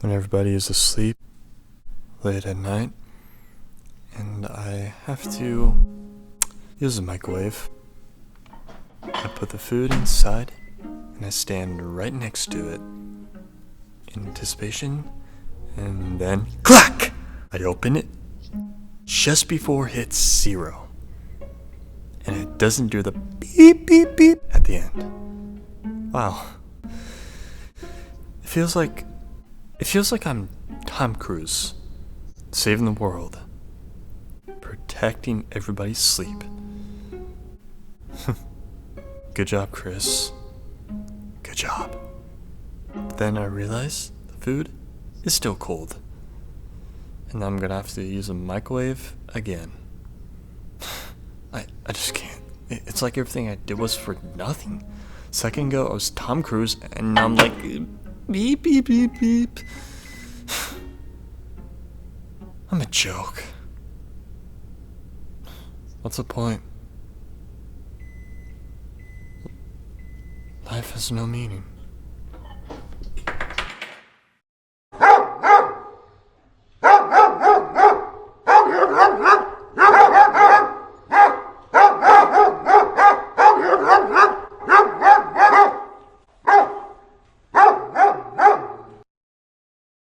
when everybody is asleep late at night, and I have to use the microwave. I put the food inside, and I stand right next to it in anticipation, and then clack! I open it just before it hits 0, and it doesn't do the beep beep beep at the end. Wow. It feels like I'm Tom Cruise, saving the world, protecting everybody's sleep. Good job, Chris. Good job. But then I realize the food is still cold, and I'm gonna have to use a microwave again. I just can't. It's like everything I did was for nothing. Second ago I was Tom Cruise, and now I'm like beep beep beep beep. I'm a joke. What's the point? Life has no meaning.